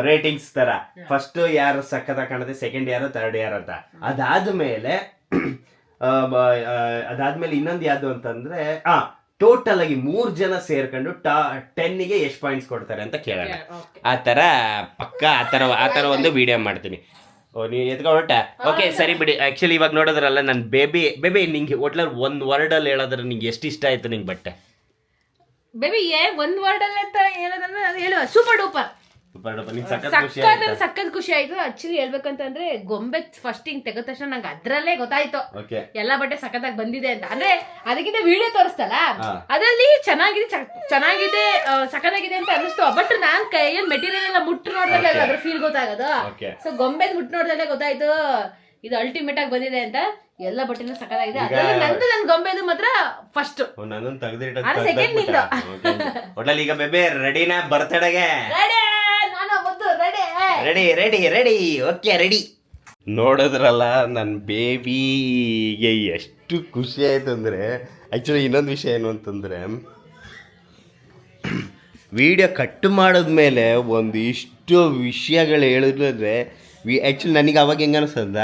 ರೇಟಿಂಗ್ಸ್ ತರ. ಫಸ್ಟ್ ಯಾರು ಸಖತ್ ಕಾಣುತ್ತೆ, ಸೆಕೆಂಡ್ ಯಾರು, ಥರ್ಡ್ ಯಾರು ಅಂತ. ಅದಾದ್ಮೇಲೆ ಇನ್ನೊಂದು ಯಾವುದು ಅಂತಂದ್ರೆ, ಟೋಟಲ್ ಆಗಿ 3 ಜನ ಸೇರ್ಕೊಂಡು 10ಗೆ ಎಷ್ಟು ಪಾಯಿಂಟ್ಸ್ ಕೊಡ್ತಾರೆ ಅಂತ ಕೇಳೋಣ. ಆ ಥರ ಪಕ್ಕ ಆ ಥರ ಒಂದು ವಿಡಿಯೋ ಮಾಡ್ತೀನಿ. ನೀವು ಎತ್ಕೊಬಿಟ್ಟ ಓಕೆ ಸರಿ ಬಿಡಿ. ಆ್ಯಕ್ಚುಲಿ ಇವಾಗ ನೋಡೋದ್ರಲ್ಲ, ನನ್ನ ಬೇಬಿ ನಿಂಗೆ ಒಟ್ಲಲ್ಲಿ ಒಂದು ವರ್ಡಲ್ಲಿ ಹೇಳೋದ್ರೆ ನಿಂಗೆ ಎಷ್ಟು ಇಷ್ಟ ಆಯ್ತು ನಿಂಗೆ ಬಟ್ಟೆ? ಬೇಬಿ ಒಂದ್ ವರ್ಡ್ ಅಲ್ಲಿ ಅಂತ ಹೇಳೋದಂದ್ರೆ ಅದು ಹೇಳುವ ಸೂಪರ್ ಡೂಪರ್. ಸಖತ್ ಖುಷಿ ಆಯ್ತು. ಆಕ್ಚುಲಿ ಹೇಳ್ಬೇಕಂತಂದ್ರೆ ಗೊಂಬೆ ಫಸ್ಟ್ ಹಿಂಗ್ ತೆಗೆದ ತಕ್ಷಣ ನಂಗೆ ಅದ್ರಲ್ಲೇ ಗೊತ್ತಾಯ್ತು ಎಲ್ಲಾ ಬಟ್ಟೆ ಸಖತ್ತಾಗಿ ಬಂದಿದೆ ಅಂತ. ಅಂದ್ರೆ ಅದಕ್ಕಿಂತ ವಿಡಿಯೋ ತೋರಿಸ್ತಲ್ಲ, ಅದ್ರಲ್ಲಿ ಚೆನ್ನಾಗಿದೆ ಸಖತ್ತಾಗಿದೆ ಅಂತ ಅನಿಸ್ತು. ಬಟ್ ನಾನ್ ಕೈಯಲ್ಲಿ ಮೆಟೀರಿಯಲ್ ಎಲ್ಲ ಮುಟ್ಟು ನೋಡ್ದಲ್ಲೇ ಅದ್ರ ಫೀಲ್ ಗೊತ್ತಾಗೋದು. ಸೊ ಗೊಂಬೆ ಮುಟ್ಟು ನೋಡ್ದಲ್ಲೇ ಗೊತ್ತಾಯ್ತು ಇದು ಅಲ್ಟಿಮೇಟ್ ಆಗಿ ಬಂದಿದೆ ಅಂತ. ಎಲ್ಲ ಬಟ್ಟೆನೂ ಸಖತ್ತಾಗಿದೆ. ನಂದು ನನ್ನ ಗೊಂಬೆದು ಮಾತ್ರ ಫಸ್ಟ್, ಸೆಕೆಂಡ್ ನಿಂದು. ಒಟ್ಟಲ್ಲಿ ಈಗ ಬೇಬಿ ರೆಡಿನಾ ಬರ್ತಡೆಗೆ? Ready okay ready. ನೋಡಿದ್ರಲ್ಲ ನನ್ನ ಬೇಬಿಗೆ ಎಷ್ಟು ಖುಷಿ ಆಯ್ತು ಅಂದರೆ, ಆ್ಯಕ್ಚುಲಿ ಇನ್ನೊಂದು ವಿಷಯ ಏನು ಅಂತಂದರೆ, ವಿಡಿಯೋ ಕಟ್ ಮಾಡಿದ್ಮೇಲೆ ಒಂದಿಷ್ಟು ವಿಷಯಗಳು ಹೇಳಿದ್ರೆ ಆ್ಯಕ್ಚುಲಿ ನನಗೆ ಅವಾಗ ಹೆಂಗೆ ಅನ್ನಿಸ್ತದ,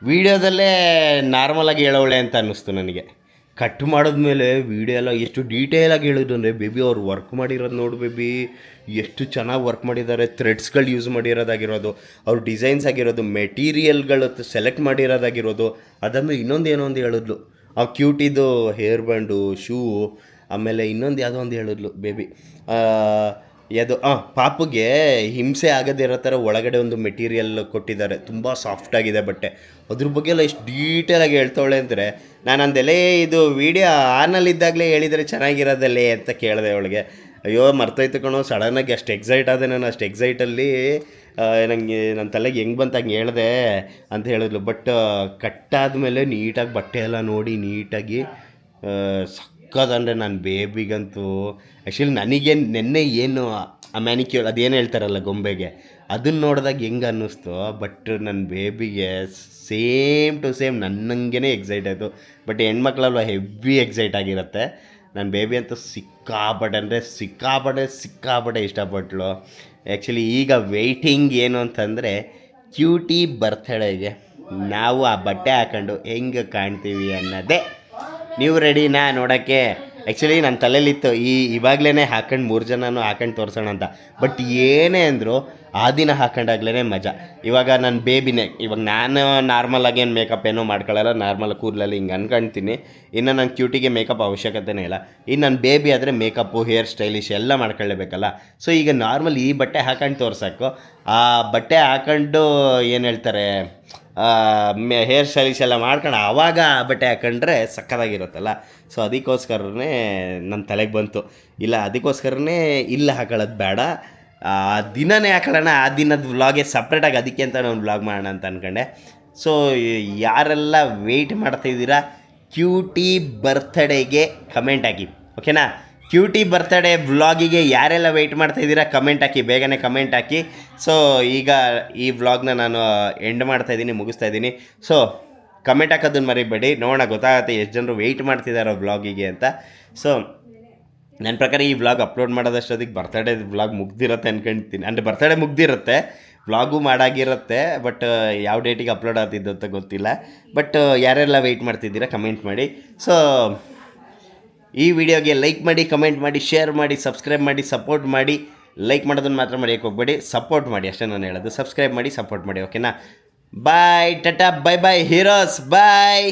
ವಿಡಿಯೋದಲ್ಲೇ ನಾರ್ಮಲಾಗಿ ಹೇಳೋಳೆ ಅಂತ ಅನ್ನಿಸ್ತು ನನಗೆ. ಕಟ್ ಮಾಡಿದ್ಮೇಲೆ ವಿಡಿಯೋ ಎಲ್ಲ ಎಷ್ಟು ಡೀಟೇಲಾಗಿ ಹೇಳಿದ್ರು ಅಂದರೆ, ಬೇಬಿ ಅವ್ರು ವರ್ಕ್ ಮಾಡಿರೋದು ನೋಡು ಬೇಬಿ, ಎಷ್ಟು ಚೆನ್ನಾಗಿ ವರ್ಕ್ ಮಾಡಿದ್ದಾರೆ. ಥ್ರೆಡ್ಸ್ಗಳು ಯೂಸ್ ಮಾಡಿರೋದಾಗಿರೋದು, ಅವ್ರ ಡಿಸೈನ್ಸ್ ಆಗಿರೋದು, ಮೆಟೀರಿಯಲ್ಗಳು ಸೆಲೆಕ್ಟ್ ಮಾಡಿರೋದಾಗಿರೋದು. ಅದಾದ್ಮೇಲೆ ಇನ್ನೊಂದು ಏನೋ ಒಂದು ಹೇಳಿದ್ಲು, ಆ ಕ್ಯೂಟಿದು ಹೇರ್ ಬ್ಯಾಂಡು, ಶೂ, ಆಮೇಲೆ ಇನ್ನೊಂದು ಯಾವುದೋ ಒಂದು ಹೇಳಿದ್ಲು ಬೇಬಿ, ಯಾವುದು ಪಾಪುಗೆ ಹಿಂಸೆ ಆಗದಿರೋ ಥರ ಒಳಗಡೆ ಒಂದು ಮೆಟೀರಿಯಲ್ ಕೊಟ್ಟಿದ್ದಾರೆ, ತುಂಬ ಸಾಫ್ಟಾಗಿದೆ ಬಟ್ಟೆ. ಅದ್ರ ಬಗ್ಗೆ ಎಲ್ಲ ಎಷ್ಟು ಡೀಟೇಲಾಗಿ ಹೇಳ್ತಾವಳೆ ಅಂದರೆ, ನಾನು ಅಂದೆಲ್ಲೇ ಇದು ವೀಡಿಯೋ ಆನಲ್ಲಿದ್ದಾಗಲೇ ಹೇಳಿದರೆ ಚೆನ್ನಾಗಿರೋದಲ್ಲೇ ಅಂತ ಕೇಳಿದೆ ಅವಳಿಗೆ. ಅಯ್ಯೋ ಮರ್ತೋಯ್ತು ಕಣೋ, ಸಡನ್ನಾಗಿ ಅಷ್ಟು ಎಕ್ಸೈಟ್ ಆದೆ ನಾನು. ಅಷ್ಟು ಎಕ್ಸೈಟಲ್ಲಿ ನನಗೆ ನನ್ನ ತಲೆಗೆ ಹೆಂಗೆ ಬಂತು ಹಂಗೆ ಹೇಳಿದೆ ಅಂತ ಹೇಳಿದ್ಲು. ಬಟ್ ಕಟ್ಟಾದಮೇಲೆ ನೀಟಾಗಿ ಬಟ್ಟೆ ಎಲ್ಲ ನೋಡಿ ನೀಟಾಗಿ ಸಕ್ಕದಂದರೆ ನನ್ನ ಬೇಬಿಗಂತೂ. ಆ್ಯಕ್ಚುಲಿ ನನಗೆ ನೆನ್ನೆ ಏನು ಆ ಮ್ಯಾನಿಕ್ಯೂರ್ ಅದೇನು ಹೇಳ್ತಾರಲ್ಲ ಗೊಂಬೆಗೆ, ಅದನ್ನು ನೋಡಿದಾಗ ಹೆಂಗೆ ಅನ್ನಿಸ್ತು. ಬಟ್ ನನ್ನ ಬೇಬಿಗೆ ಸೇಮ್ ಟು ಸೇಮ್ ನನ್ನಂಗೆ ಎಕ್ಸೈಟ್ ಆಯಿತು. ಬಟ್ ಹೆಣ್ಮಕ್ಳಲ್ವ ಹೆವಿ ಎಕ್ಸೈಟ್ ಆಗಿರುತ್ತೆ. ನನ್ನ ಬೇಬಿ ಅಂತೂ ಸಿಕ್ಕಾಪಟ್ಟೆ ಇಷ್ಟಪಟ್ಳು. ಆ್ಯಕ್ಚುಲಿ ಈಗ ವೆಯ್ಟಿಂಗ್ ಏನು ಅಂತಂದರೆ, ಕ್ಯೂಟಿ ಬರ್ತಡೇಗೆ ನಾವು ಆ ಬಟ್ಟೆ ಹಾಕೊಂಡು ಹೆಂಗೆ ಕಾಣ್ತೀವಿ ಅನ್ನೋದೇ. ನೀವು ರೆಡಿನಾ ನೋಡೋಕ್ಕೆ? ಆ್ಯಕ್ಚುಲಿ ನನ್ನ ತಲೆಯಲ್ಲಿತ್ತು ಇವಾಗಲೇ ಹಾಕೊಂಡು 3 ಜನನೂ ಹಾಕೊಂಡು ತೋರಿಸೋಣ ಅಂತ. ಬಟ್ ಏನೇ ಅಂದರೂ ಆ ದಿನ ಹಾಕೊಂಡಾಗ್ಲೇ ಮಜಾ. ಇವಾಗ ನನ್ನ ಬೇಬಿನೇ, ಇವಾಗ ನಾನು ನಾರ್ಮಲಾಗಿ ಏನು ಮೇಕಪ್ ಏನೂ ಮಾಡ್ಕೊಳ್ಳಲ್ಲ, ನಾರ್ಮಲ್ ಕೂದಲಲ್ಲಿ ಹಿಂಗೆ ಅನ್ಕೊಳ್ತೀನಿ. ಇನ್ನು ನನ್ನ ಕ್ಯೂಟಿಗೆ ಮೇಕಪ್ ಅವಶ್ಯಕತೆನೇ ಇಲ್ಲ. ಇನ್ನು ನನ್ನ ಬೇಬಿ ಆದರೆ ಮೇಕಪ್ಪು, ಹೇರ್ ಸ್ಟೈಲಿಶ್ ಎಲ್ಲ ಮಾಡ್ಕೊಳ್ಳೇಬೇಕಲ್ಲ. ಸೊ ಈಗ ನಾರ್ಮಲ್ ಈ ಬಟ್ಟೆ ಹಾಕೊಂಡು ತೋರ್ಸೋಕ್ಕೋ, ಆ ಬಟ್ಟೆ ಹಾಕೊಂಡು ಏನು ಹೇಳ್ತಾರೆ ಹೇರ್ ಸ್ಟೈಲಿಶ್ ಎಲ್ಲ ಮಾಡ್ಕೊಂಡು ಆವಾಗ ಆ ಬಟ್ಟೆ ಹಾಕೊಂಡ್ರೆ ಸಕ್ಕತ್ತಾಗಿರುತ್ತಲ್ಲ. ಸೊ ಅದಕ್ಕೋಸ್ಕರನೇ ನನ್ನ ತಲೆಗೆ ಬಂತು, ಇಲ್ಲ ಅದಕ್ಕೋಸ್ಕರನೇ ಇಲ್ಲ ಹಾಕೊಳ್ಳೋದು ಬೇಡ, ಆ ದಿನನೇ ಹಾಕೊಳ್ಳೋಣ, ಆ ದಿನದ ವ್ಲಾಗೆ ಸಪ್ರೇಟಾಗಿ ಅದಕ್ಕೆ ಅಂತ ನಾನು ವ್ಲಾಗ್ ಮಾಡೋಣ ಅಂತ ಅಂದ್ಕೊಂಡೆ. ಸೊ ಯಾರೆಲ್ಲ ವೆಯ್ಟ್ ಮಾಡ್ತಾಯಿದ್ದೀರಾ ಕ್ಯೂಟಿ ಬರ್ತ್ಡೇಗೆ ಕಮೆಂಟ್ ಹಾಕಿ, ಓಕೆನಾ? ಕ್ಯೂಟಿ ಬರ್ತ್ಡೇ ವ್ಲಾಗಿಗೆ ಯಾರೆಲ್ಲ ವೆಯ್ಟ್ ಮಾಡ್ತಾಯಿದ್ದೀರಾ ಕಮೆಂಟ್ ಹಾಕಿ, ಬೇಗನೆ ಕಮೆಂಟ್ ಹಾಕಿ. ಸೊ ಈಗ ಈ ವ್ಲಾಗ್ನ ನಾನು ಎಂಡ್ ಮಾಡ್ತಾಯಿದ್ದೀನಿ, ಮುಗಿಸ್ತಾಯಿದ್ದೀನಿ. ಸೊ ಕಮೆಂಟ್ ಹಾಕೋದನ್ನು ಮರಿಬೇಡಿ, ನೋಡೋಣ ಗೊತ್ತಾಗುತ್ತೆ ಎಷ್ಟು ಜನರು ವೆಯ್ಟ್ ಮಾಡ್ತಿದ್ದಾರೋ ವ್ಲಾಗಿಗೆ ಅಂತ. ಸೊ ನನ್ನ ಪ್ರಕಾರ ಈ ವ್ಲಾಗ್ ಅಪ್ಲೋಡ್ ಮಾಡೋದಷ್ಟೊತ್ತಿಗೆ ಬರ್ತ್ಡೇ ವ್ಲಾಗ್ ಮುಗ್ದಿರುತ್ತೆ ಅನ್ಕೊಳ್ತೀನಿ. ಅಂದರೆ ಬರ್ತ್ಡೇ ಮುಗ್ದಿರುತ್ತೆ, ವ್ಲಾಗು ಮಾಡಾಗಿರುತ್ತೆ. ಬಟ್ ಯಾವ ಡೇಟಿಗೆ ಅಪ್ಲೋಡ್ ಆಗ್ತಿದ್ದು ಅಂತ ಗೊತ್ತಿಲ್ಲ. ಬಟ್ ಯಾರೆಲ್ಲ ವೆಯ್ಟ್ ಮಾಡ್ತಿದ್ದೀರಾ ಕಮೆಂಟ್ ಮಾಡಿ. ಸೊ ಈ ವಿಡಿಯೋಗೆ ಲೈಕ್ ಮಾಡಿ, ಕಮೆಂಟ್ ಮಾಡಿ, ಶೇರ್ ಮಾಡಿ, ಸಬ್ಸ್ಕ್ರೈಬ್ ಮಾಡಿ, ಸಪೋರ್ಟ್ ಮಾಡಿ. ಲೈಕ್ ಮಾಡೋದನ್ನು ಮಾತ್ರ ಮರೆಯೋಕ್ಕೆ ಹೋಗ್ಬೇಡಿ, ಸಪೋರ್ಟ್ ಮಾಡಿ ಅಷ್ಟೇ ನಾನು ಹೇಳೋದು. ಸಬ್ಸ್ಕ್ರೈಬ್ ಮಾಡಿ, ಸಪೋರ್ಟ್ ಮಾಡಿ, ಓಕೆನಾ? ಬಾಯ್, ಟಾಟಾ, ಬೈ ಬಾಯ್ ಹೀರೋಸ್, ಬಾಯ್.